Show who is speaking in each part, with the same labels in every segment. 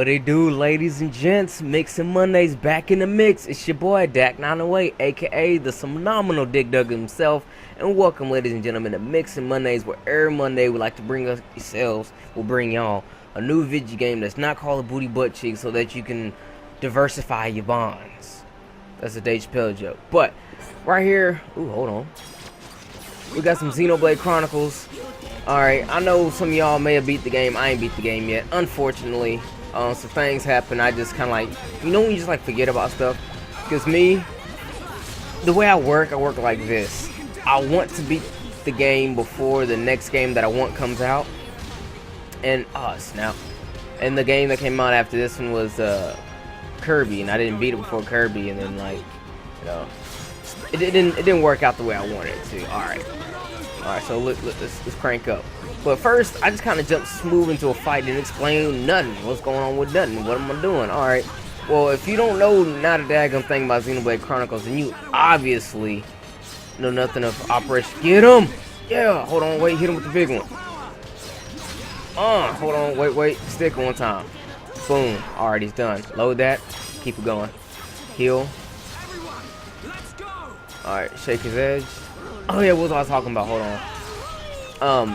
Speaker 1: What it do, ladies and gents? Mixin Mondays back in the mix. It's your boy Dak908, aka the phenomenal Dig Dug himself, and welcome, ladies and gentlemen, to Mixin Mondays, where every Monday we like to bring us yourselves, we'll bring y'all a new video game that's not called a booty butt cheek, so that you can diversify your bonds. That's a Dave Chappelle joke. But right here, ooh, hold on, we got some Xenoblade Chronicles. Alright, I know some of y'all may have beat the game. I ain't beat the game yet, unfortunately. Some things happen. I just kind of like, you know when you just like forget about stuff? Because me, the way I work like this. I want to beat the game before the next game that I want comes out. And, oh snap. And the game that came out after this one was Kirby, and I didn't beat it before Kirby, and then like, you know, it didn't work out the way I wanted it to. Alright. Alright, so let's crank up. But first, I just kind of jumped smooth into a fight and explain nothing. What's going on with nothing? What am I doing? Alright. Well, if you don't know not a daggum thing about Xenoblade Chronicles, then you obviously know nothing of Operation. Get him! Yeah, hold on, wait, hit him with the big one. Hold on, wait, stick one time. Boom. Alright, he's done. Load that. Keep it going. Heal. Alright, shake his edge. Oh yeah, what was I talking about? Hold on.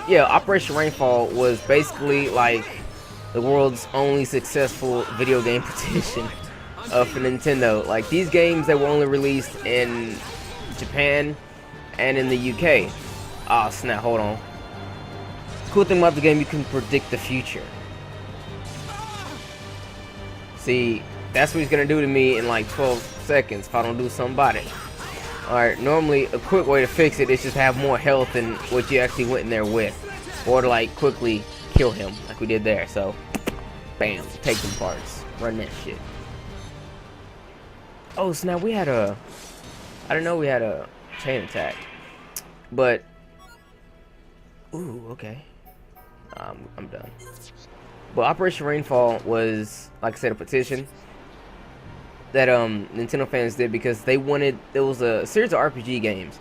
Speaker 1: Yeah, Operation Rainfall was basically like the world's only successful video game petition for Nintendo. Like, these games that were only released in Japan and in the UK. Ah, snap, hold on. Cool thing about the game, you can predict the future. See, that's what he's gonna do to me in like 12 seconds if I don't do something about it. Alright, normally a quick way to fix it is just have more health than what you actually went in there with. Or to like quickly kill him like we did there. So, bam, take them parts. Run that shit. Oh, so now we had a, I didn't know we had a chain attack. But, ooh, okay. I'm done. But Operation Rainfall was, like I said, a petition that Nintendo fans did because they wanted, there was a series of RPG games,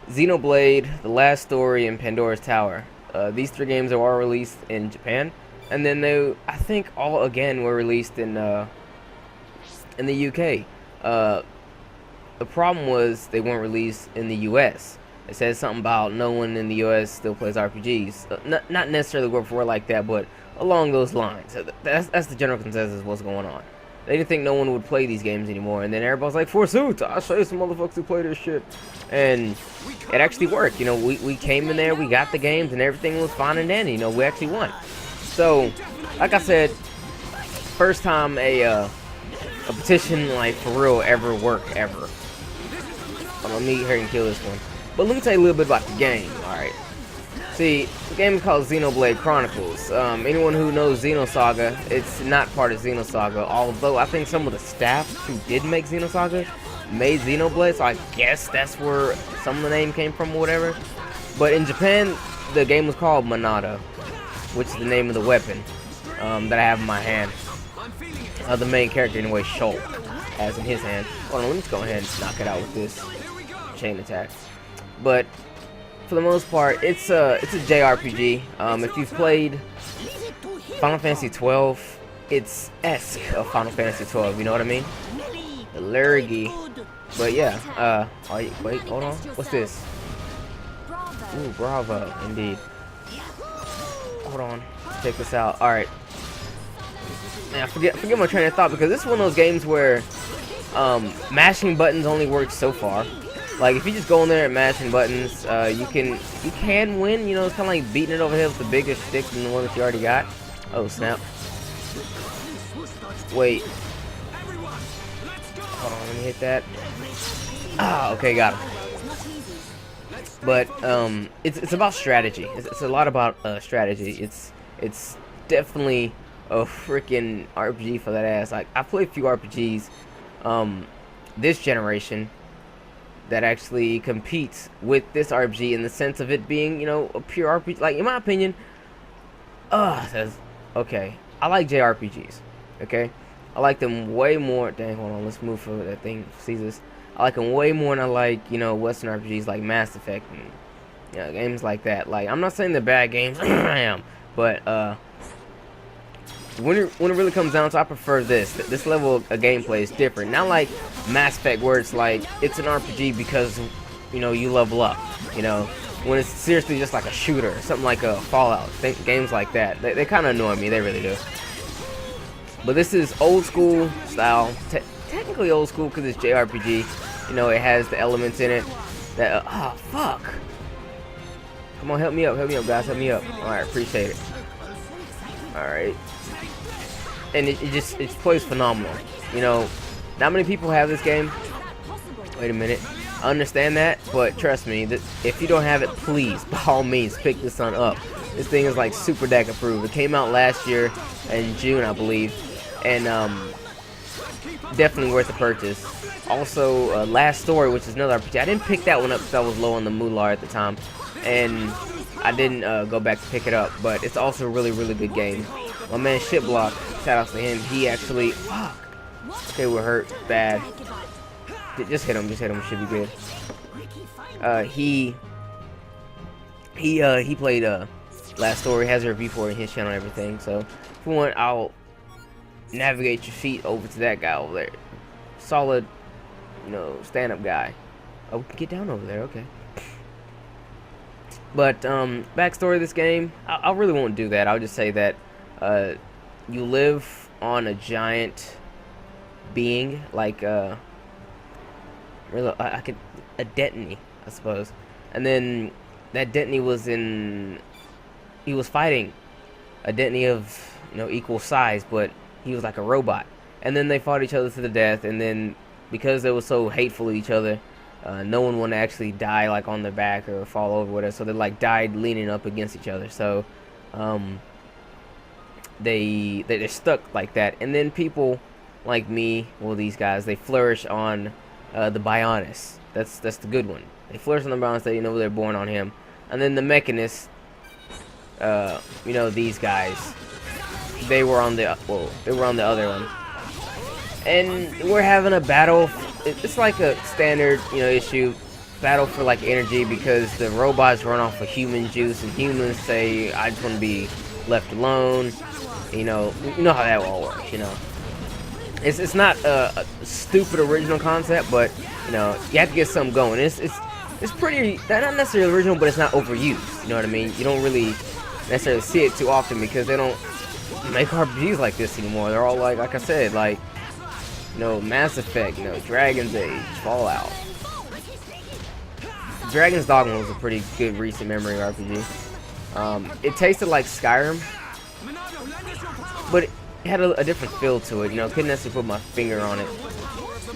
Speaker 1: Xenoblade, The Last Story, and Pandora's Tower. These three games are all released in Japan, and then they, I think, all again were released in the UK. The problem was they weren't released in the US. It says something about no one in the US still plays RPGs. Not necessarily word for word like that, but along those lines. That's the general consensus of what's going on. They didn't think no one would play these games anymore, and then everybody's like, "Forsooth, I'll show you some motherfuckers who play this shit." And it actually worked. You know, we came in there, we got the games, and everything was fine and dandy. You know, we actually won. So, like I said, first time a petition like for real ever worked ever. Let me hurry and kill this one. But let me tell you a little bit about the game. All right. See, the game is called Xenoblade Chronicles. Anyone who knows Xenosaga, it's not part of Xenosaga, although I think some of the staff who did make Xenosaga made Xenoblade, so I guess that's where some of the name came from or whatever. But in Japan, the game was called Monada, which is the name of the weapon that I have in my hand. The main character, anyway, Shulk, has in his hand. Hold on, let me just go ahead and knock it out with this chain attack. But for the most part, it's a JRPG. If you've played Final Fantasy 12, it's esque of Final Fantasy 12. You know what I mean? The Lurgy. But yeah. Wait, hold on. What's this? Ooh, bravo, indeed. Hold on. Check this out. All right. Man, I forget my train of thought, because this is one of those games where mashing buttons only works so far. Like, if you just go in there and mashing buttons, you can win. You know, it's kind of like beating it over here with the bigger stick than the one that you already got. Oh snap! Wait. Hold on, let me hit that. Ah, okay, got him. But it's about strategy. It's a lot about strategy. It's definitely a freaking RPG for that ass. Like, I've played a few RPGs this generation that actually competes with this RPG in the sense of it being, you know, a pure RPG. Like, in my opinion, okay, I like JRPGs, okay? I like them way more. Dang, hold on, let's move for that thing sees us. I like them way more than I like, you know, Western RPGs like Mass Effect and, you know, games like that. Like, I'm not saying they're bad games, I am, but when it really comes down to, I prefer this level of gameplay is different. Not like Mass Effect where it's like it's an RPG because you know you level up, you know, when it's seriously just like a shooter, something like a Fallout. Games like that, they kind of annoy me, they really do. But this is old school style, technically old school because it's JRPG. You know, it has the elements in it that oh fuck, come on, help me up guys, help me up. All right, appreciate it. All right. And it plays phenomenal. You know, not many people have this game. Wait a minute. I understand that, but trust me, that if you don't have it, please, by all means, pick this one up. This thing is like super deck approved. It came out last year in June, I believe, and definitely worth the purchase. Also, Last Story, which is another RPG. I didn't pick that one up because I was low on the moolah at the time, and I didn't go back to pick it up. But it's also a really, really good game. My man Shitblock, shout outs to him. He actually, fuck. Okay, we're hurt bad. Just hit him. Should be good. He played Last Story. Has a review for it in his channel and everything. So if you want, I'll navigate your feet over to that guy over there. Solid, you know, stand-up guy. Oh, we can get down over there. Okay. But backstory of this game, I really won't do that. I'll just say that. You live on a giant being, like a didnt, I suppose. And then that didnt he was fighting a didnt of, you know, equal size, but he was like a robot. And then they fought each other to the death, and then because they were so hateful to each other, no one wanted to actually die like on their back or fall over with it, so they like died leaning up against each other. So they're stuck like that, and then people like me, well, these guys, they flourish on the Bionis. That's the good one. They flourish on the Bionis. They, you know, they're born on him, and then the Mechanists. You know, these guys, they were on the other one, and we're having a battle. It's like a standard, you know, issue battle for like energy because the robots run off of human juice, and humans say, "I just want to be left alone." You know how that all works. You know, it's not a stupid original concept, but you know, you have to get something going. It's pretty not necessarily original, but it's not overused. You know what I mean? You don't really necessarily see it too often because they don't make RPGs like this anymore. They're all like I said, like, you know, Mass Effect, you know, Dragon's Age, Fallout. Dragon's Dogma was a pretty good recent memory RPG. It tasted like Skyrim, but it had a different feel to it. You know, couldn't necessarily put my finger on it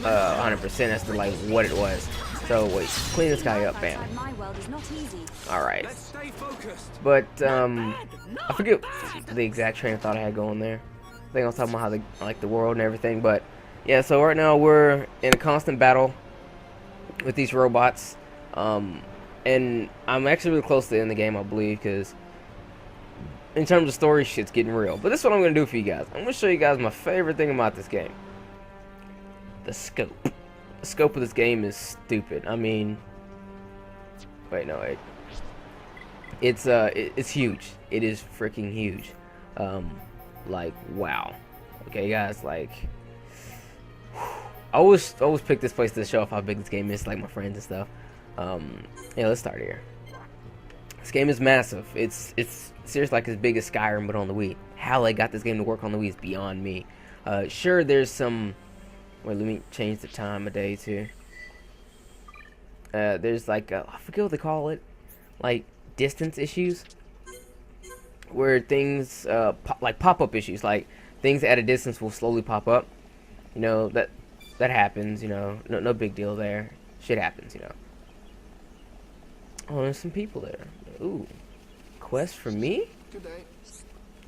Speaker 1: 100% as to like what it was. So wait, clean this guy up, bam. All right, but I forget the exact train of thought I had going there. I think I was talking about how they like the world and everything, but yeah. So right now we're in a constant battle with these robots, and I'm actually really close to the end of the game, I believe, because in terms of story, shit's getting real. But this is what I'm gonna do for you guys. I'm gonna show you guys my favorite thing about this game: the scope. The scope of this game is stupid. I mean, wait, no, wait. It's huge. It is freaking huge. Like, wow. Okay, guys, like, I always pick this place to show off how big this game is, like my friends and stuff. Yeah, let's start here. This game is massive. It's seriously like as big as Skyrim, but on the Wii. How they got this game to work on the Wii is beyond me. Sure, there's some. Wait, let me change the time of day too. There's like I forget what they call it, like distance issues, where things like pop-up issues, like things at a distance will slowly pop up. You know, that happens. You know, no big deal there. Shit happens. You know. Oh, there's some people there. Ooh, quest for me?
Speaker 2: Good day.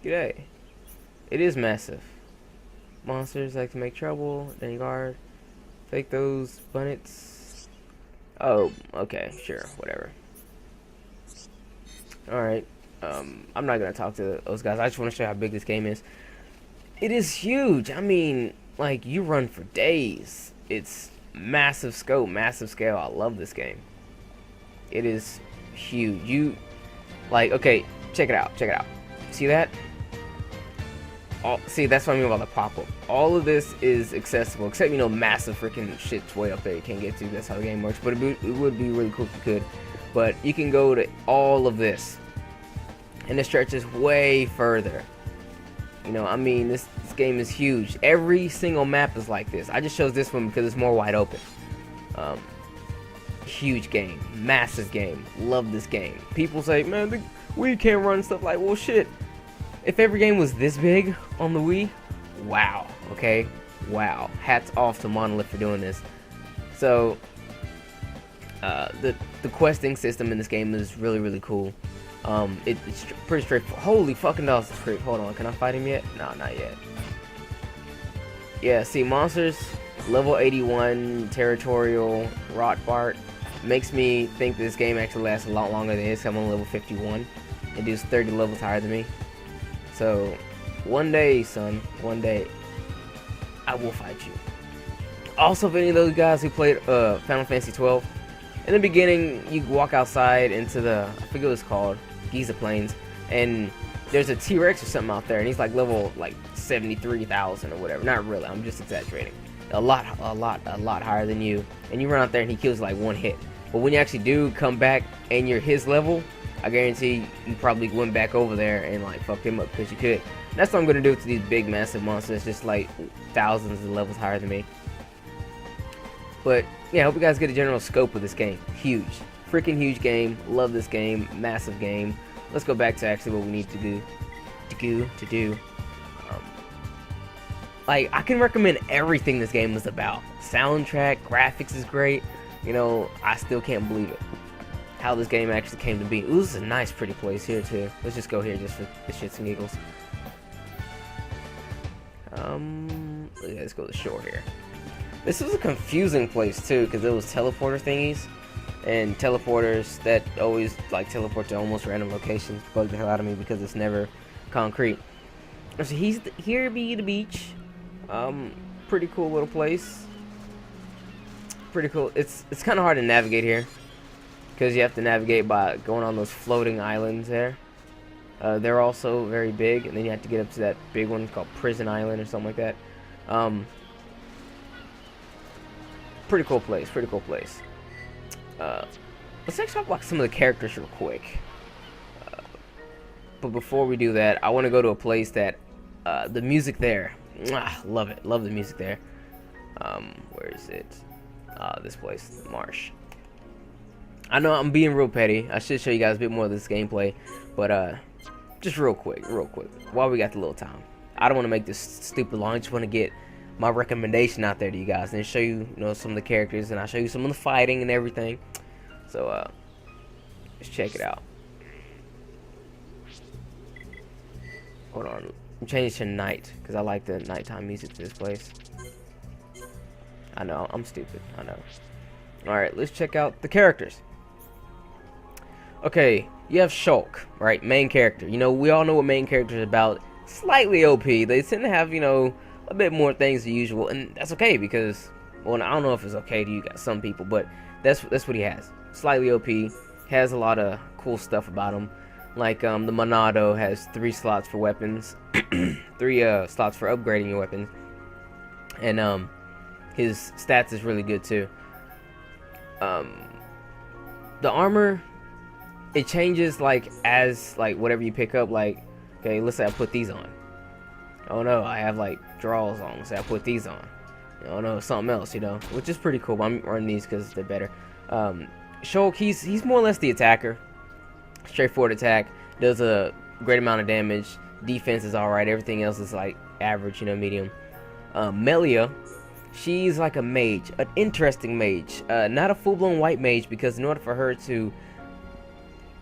Speaker 1: Good day. It is massive. Monsters like to make trouble. Then guard. Take those bunnets. Oh, okay, sure, whatever. Alright. I'm not gonna talk to those guys. I just want to show you how big this game is. It is huge. I mean, like, you run for days. It's massive scope, massive scale. I love this game. It is huge. You, like, okay, check it out. Check it out. See that? See, that's what I mean by the pop-up. All of this is accessible, except, you know, massive freaking shit's way up there you can't get to. That's how the game works. But it would be really cool if you could. But you can go to all of this, and it stretches way further. You know, I mean, this game is huge. Every single map is like this. I just chose this one because it's more wide open. Huge game, massive game. Love this game. People say, man, the Wii can't run stuff like, well, shit. If every game was this big on the Wii, wow. Okay, wow. Hats off to Monolith for doing this. So, the questing system in this game is really, really cool. It's pretty straightforward. Holy fucking dollars, it's great. Hold on, can I fight him yet? No, not yet. Yeah, see, monsters, level 81, territorial, rot bart, makes me think this game actually lasts a lot longer than it is. I'm on level 51. It does 30 levels higher than me. So, one day, son, one day, I will fight you. Also, if any of those guys who played Final Fantasy 12, in the beginning, you walk outside into the, I forget what it's called, Giza Plains, and there's a T-Rex or something out there, and he's like level like 73,000 or whatever. Not really, I'm just exaggerating. A lot higher than you, and you run out there and he kills like one hit. But when you actually do come back and you're his level, I guarantee you probably went back over there and like fucked him up because you could. And that's what I'm gonna do to these big massive monsters, just like thousands of levels higher than me. But yeah, I hope you guys get a general scope of this game. Huge, freaking huge game. Love this game, massive game. Let's go back to actually what we need to do. Like, I can recommend everything this game is about. Soundtrack, graphics is great. You know, I still can't believe it. How this game actually came to be. Ooh, this is a nice, pretty place here, too. Let's just go here just for the shits and giggles. Yeah, let's go to the shore here. This was a confusing place, too, because there was teleporter thingies. And teleporters that always, like, teleport to almost random locations. Bug the hell out of me because it's never concrete. So here be the beach. Pretty cool little place. Pretty cool. It's kind of hard to navigate here because you have to navigate by going on those floating islands there. They're also very big, and then you have to get up to that big one called Prison Island or something like that. Pretty cool place. Pretty cool place. Let's actually talk about some of the characters real quick. But before we do that, I want to go to a place that the music there. Love it. Love the music there. Where is it? This place, the marsh. I know I'm being real petty. I should show you guys a bit more of this gameplay, but just real quick, while we got the little time. I don't want to make this stupid long. I just want to get my recommendation out there to you guys and show you, you know, some of the characters, and I'll show you some of the fighting and everything. So let's check it out. Hold on. I'm changing to night because I like the nighttime music to this place. I know, I'm stupid. I know. Alright, let's check out the characters. Okay, you have Shulk, right? Main character. You know, we all know what main character is about. Slightly OP. They tend to have, you know, a bit more things than usual, and that's okay because, well, I don't know if it's okay to you guys, some people, but that's what he has. Slightly OP. Has a lot of cool stuff about him. Like, the Monado has 3 slots for weapons. 3 slots for upgrading your weapons. And, his stats is really good, too. The armor, it changes, like, as, like, whatever you pick up. Like, okay, let's say I put these on. Oh, no, I have, like, draws on. Let's say I put these on. Oh, no, something else, you know. Which is pretty cool. I'm running these because they're better. Shulk, he's more or less the attacker. Straightforward attack, does a great amount of damage. Defense is alright. Everything else is like average, you know, medium. Melia, she's like a mage, an interesting mage. Not a full-blown white mage because in order for her to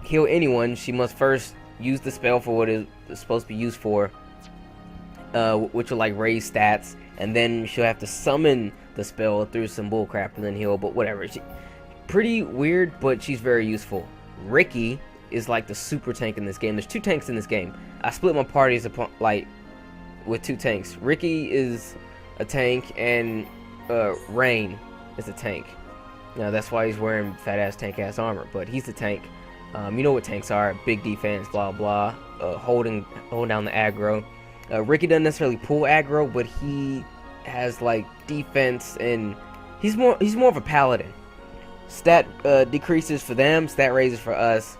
Speaker 1: heal anyone, she must first use the spell for what it's supposed to be used for, which will like raise stats, and then she'll have to summon the spell through some bullcrap and then heal. But whatever, pretty weird, but she's very useful. Ricky is like the super tank in this game. There's 2 tanks in this game. I split my parties upon, like, with 2 tanks. Ricky is a tank, and Rain is a tank. Now that's why he's wearing fat ass tank ass armor, but he's the tank. You know what tanks are: big defense, blah blah, holding down the aggro. Ricky doesn't necessarily pull aggro, but he has like defense, and he's more of a paladin. Stat decreases for them, stat raises for us.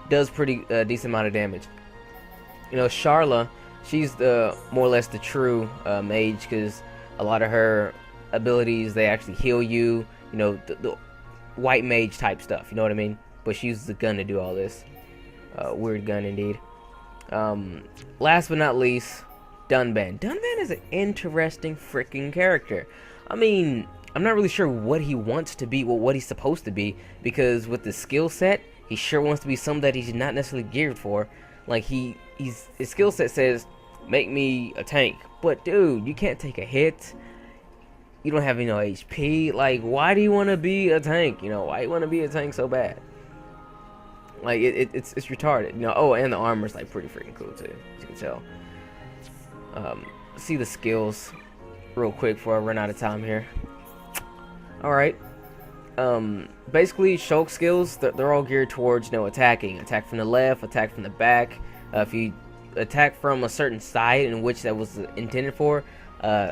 Speaker 1: Does pretty decent amount of damage. You know, Charla, she's the more or less the true mage, because a lot of her abilities, they actually heal you. You know, the white mage type stuff. You know what I mean? But she uses a gun to do all this. Weird gun indeed. Last but not least, Dunban. Dunban is an interesting freaking character. I mean, I'm not really sure what he wants to be, what he's supposed to be, because with the skill set, he sure wants to be something that he's not necessarily geared for. Like his skill set says, make me a tank. But dude, you can't take a hit. You don't have any HP. Like, why do you want to be a tank? You know, why do you want to be a tank so bad? Like, it's retarded. You know, oh, and the armor's like pretty freaking cool too, as you can tell. See the skills real quick before I run out of time here. Alright. Basically, Shulk skills, they're all geared towards, you know, attacking. Attack from the left, attack from the back. If you attack from a certain side in which that was intended for,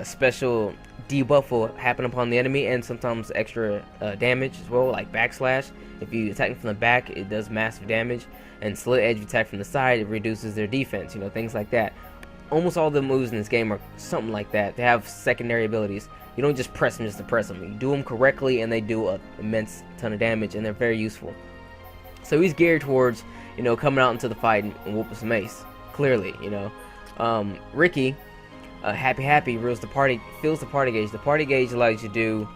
Speaker 1: special debuff will happen upon the enemy, and sometimes extra damage as well, like backslash. If you attack from the back, it does massive damage, and slit edge, if you attack from the side, it reduces their defense, you know, things like that. Almost all the moves in this game are something like that. They have secondary abilities. You don't just press them just to press them. You do them correctly, and they do an immense ton of damage, and they're very useful. So he's geared towards, you know, coming out into the fight and whooping some ace. Clearly, you know. Ricky, Happy fills the party gauge. The party gauge allows you to do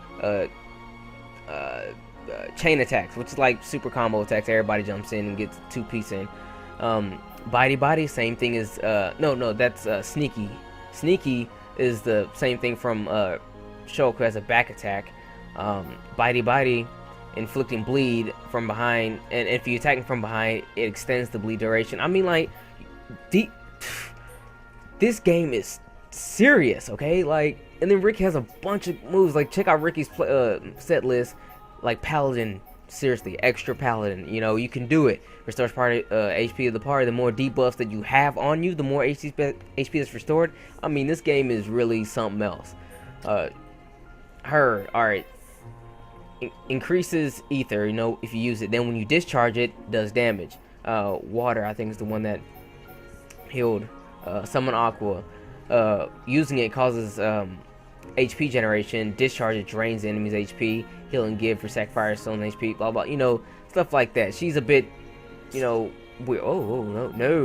Speaker 1: chain attacks, which is like super combo attacks. Everybody jumps in and gets 2-piece in. Body, same thing as no, that's Sneaky. Sneaky is the same thing from Shulk, who has a back attack. Body, inflicting bleed from behind, and if you attack him from behind, it extends the bleed duration. I mean, like, this game is serious, okay? Like, and then Ricky has a bunch of moves. Like, check out Ricky's set list. Like Paladin, seriously, extra Paladin. You know, you can do it. Restores party HP of the party. The more debuffs that you have on you, the more HP that's restored. I mean, this game is really something else. Alright, increases ether, you know, if you use it. Then when you discharge it, does damage. Water, I think, is the one that healed. Summon Aqua. Using it causes HP generation. Discharge, it drains the enemy's HP. Heal and give for sacrifice stolen HP. Blah blah. You know, stuff like that. She's a bit, you know, weird. Oh no.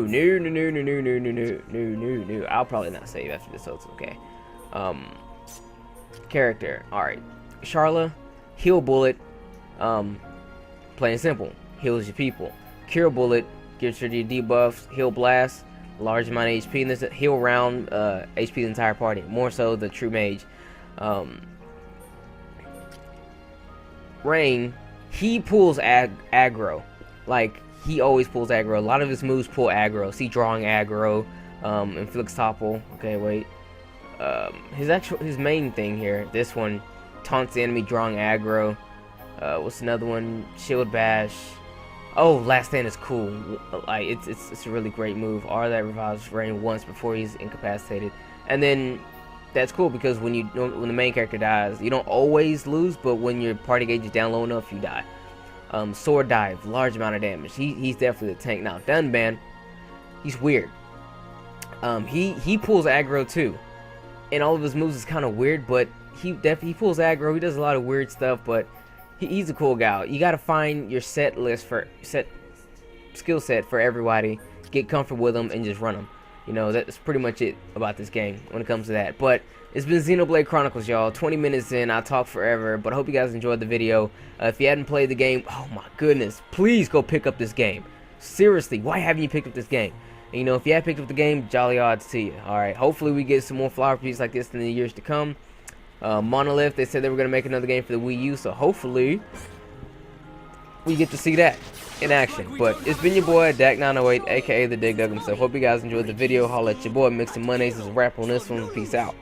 Speaker 1: I'll probably not save after this, so it's okay. Character. Alright. Charla, heal bullet. Plain and simple. Heals your people. Cure bullet gives her the debuffs. Heal blast, large amount of HP, and there's a heal round HP the entire party. More so the true mage. Rain, he pulls aggro. Like, he always pulls aggro. A lot of his moves pull aggro. See, drawing aggro, inflicts topple. Okay, wait. His main thing here, this one, taunts the enemy, drawing aggro. What's another one? Shield bash. Oh, last stand is cool. Like, it's a really great move. R that revives Rain once before he's incapacitated, and then that's cool because when the main character dies, you don't always lose, but when your party gauge is down low enough, you die. Sword dive, large amount of damage. He's definitely the tank. Now Dunban, he's weird. He pulls aggro too, and all of his moves is kind of weird, but he pulls aggro. He does a lot of weird stuff, but he's a cool guy. You gotta find your set skill set for everybody, get comfortable with them, and just run them. You know, that's pretty much it about this game when it comes to that. But it's been Xenoblade Chronicles, y'all. 20 minutes in, I talk forever, but I hope you guys enjoyed the video. If you hadn't played the game, oh my goodness, please go pick up this game. Seriously, why haven't you picked up this game? And, you know, if you have picked up the game, jolly odds to you. Alright, hopefully we get some more flower pieces like this in the years to come. Monolith, they said they were going to make another game for the Wii U, so hopefully we get to see that in action. But it's been your boy, Dak908, aka the Dig Dug himself. Hope you guys enjoyed the video. Holla at your boy, Mixin Mondays. This is a wrap on this one. Peace out.